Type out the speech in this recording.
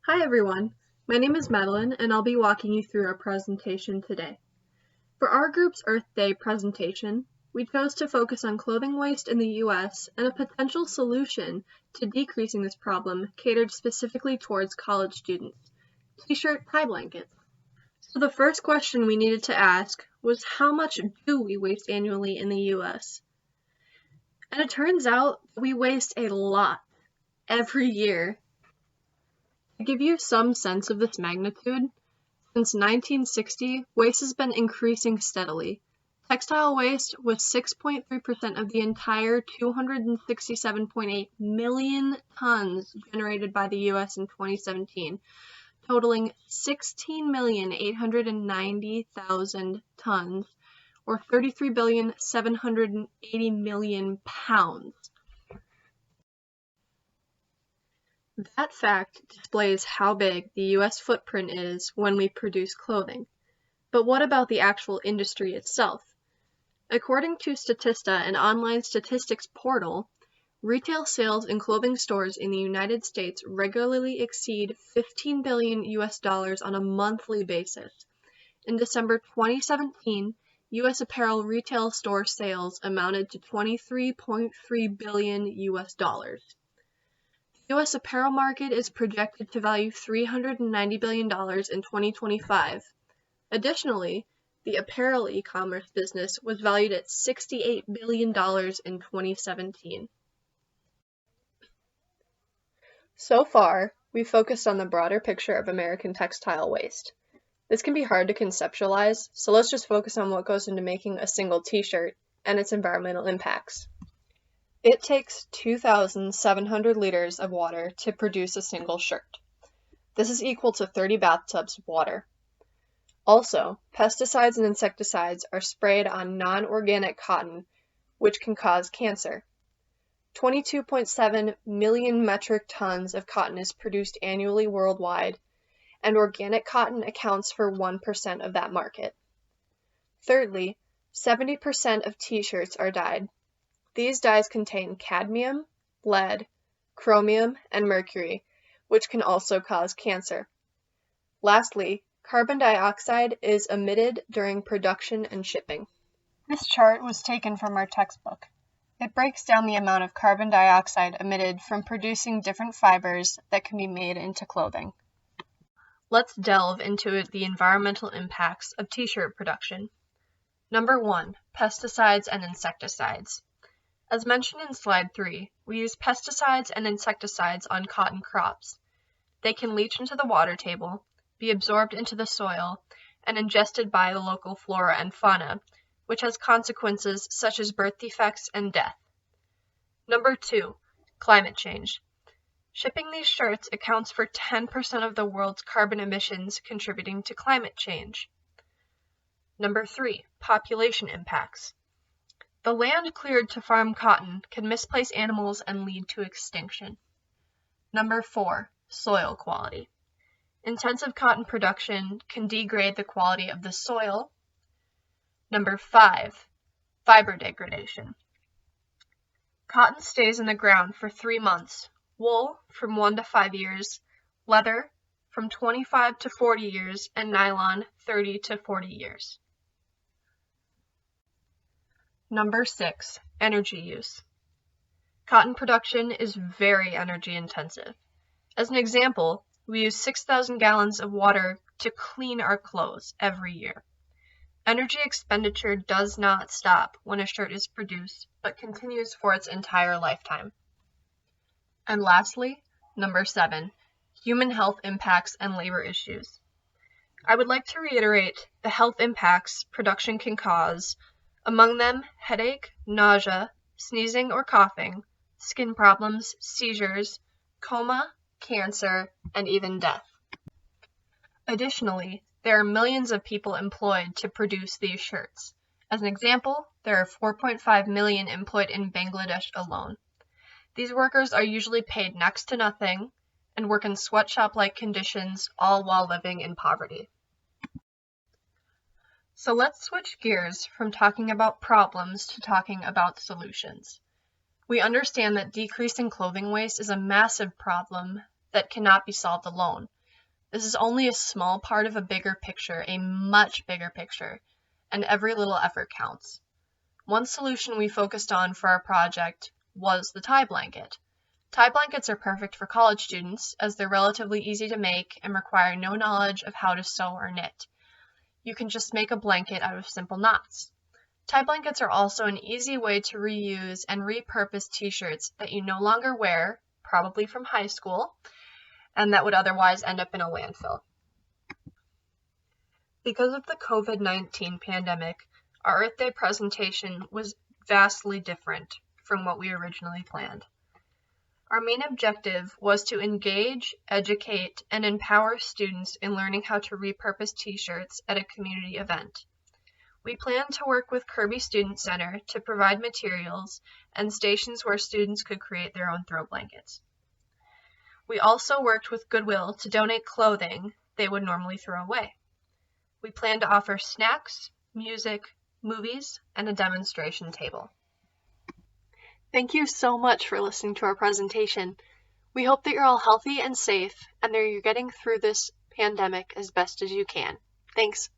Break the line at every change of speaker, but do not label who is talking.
Hi everyone, my name is Madeline and I'll be walking you through our presentation today. For our group's Earth Day presentation, we chose to focus on clothing waste in the US and a potential solution to decreasing this problem catered specifically towards college students, t-shirt tie blankets. So the first question we needed to ask was how much do we waste annually in the US? And it turns out we waste a lot every year. To give you some sense of this magnitude, since 1960, waste has been increasing steadily. Textile waste was 6.3% of the entire 267.8 million tons generated by the US in 2017, totaling 16,890,000 tons, or 33,780,000,000 pounds. That fact displays how big the US footprint is when we produce clothing. But what about the actual industry itself? According to Statista, an online statistics portal, retail sales in clothing stores in the United States regularly exceed $15 billion on a monthly basis. In December 2017, US apparel retail store sales amounted to $23.3 billion. The U.S. apparel market is projected to value $390 billion in 2025. Additionally, the apparel e-commerce business was valued at $68 billion in 2017. So far, we've focused on the broader picture of American textile waste. This can be hard to conceptualize, so let's just focus on what goes into making a single t-shirt and its environmental impacts. It takes 2,700 liters of water to produce a single shirt. This is equal to 30 bathtubs of water. Also, pesticides and insecticides are sprayed on non-organic cotton, which can cause cancer. 22.7 million metric tons of cotton is produced annually worldwide, and organic cotton accounts for 1% of that market. Thirdly, 70% of t-shirts are dyed. These dyes contain cadmium, lead, chromium, and mercury, which can also cause cancer. Lastly, carbon dioxide is emitted during production and shipping. This chart was taken from our textbook. It breaks down the amount of carbon dioxide emitted from producing different fibers that can be made into clothing. Let's delve into the environmental impacts of t-shirt production. Number 1, pesticides and insecticides. As mentioned in slide 3, we use pesticides and insecticides on cotton crops. They can leach into the water table, be absorbed into the soil, and ingested by the local flora and fauna, which has consequences such as birth defects and death. Number 2, climate change. Shipping these shirts accounts for 10% of the world's carbon emissions contributing to climate change. Number 3, population impacts. The land cleared to farm cotton can misplace animals and lead to extinction. Number 4, soil quality. Intensive cotton production can degrade the quality of the soil. Number 5, fiber degradation. Cotton stays in the ground for 3 months, wool from 1 to 5 years, leather from 25 to 40 years, and nylon 30 to 40 years. Number 6, energy use. Cotton production is very energy intensive. As an example, we use 6,000 gallons of water to clean our clothes every year. Energy expenditure does not stop when a shirt is produced, but continues for its entire lifetime. And lastly, number 7, human health impacts and labor issues. I would like to reiterate the health impacts production can cause. Among them, headache, nausea, sneezing or coughing, skin problems, seizures, coma, cancer, and even death. Additionally, there are millions of people employed to produce these shirts. As an example, there are 4.5 million employed in Bangladesh alone. These workers are usually paid next to nothing and work in sweatshop-like conditions, all while living in poverty. So let's switch gears from talking about problems to talking about solutions. We understand that decreasing clothing waste is a massive problem that cannot be solved alone. This is only a small part of a bigger picture, a much bigger picture, and every little effort counts. One solution we focused on for our project was the tie blanket. Tie blankets are perfect for college students as they're relatively easy to make and require no knowledge of how to sew or knit. You can just make a blanket out of simple knots. Tie blankets are also an easy way to reuse and repurpose t-shirts that you no longer wear, probably from high school, and that would otherwise end up in a landfill. Because of the COVID-19 pandemic, our Earth Day presentation was vastly different from what we originally planned. Our main objective was to engage, educate, and empower students in learning how to repurpose t-shirts at a community event. We planned to work with Kirby Student Center to provide materials and stations where students could create their own throw blankets. We also worked with Goodwill to donate clothing they would normally throw away. We plan to offer snacks, music, movies, and a demonstration table. Thank you so much for listening to our presentation. We hope that you're all healthy and safe and that you're getting through this pandemic as best as you can. Thanks.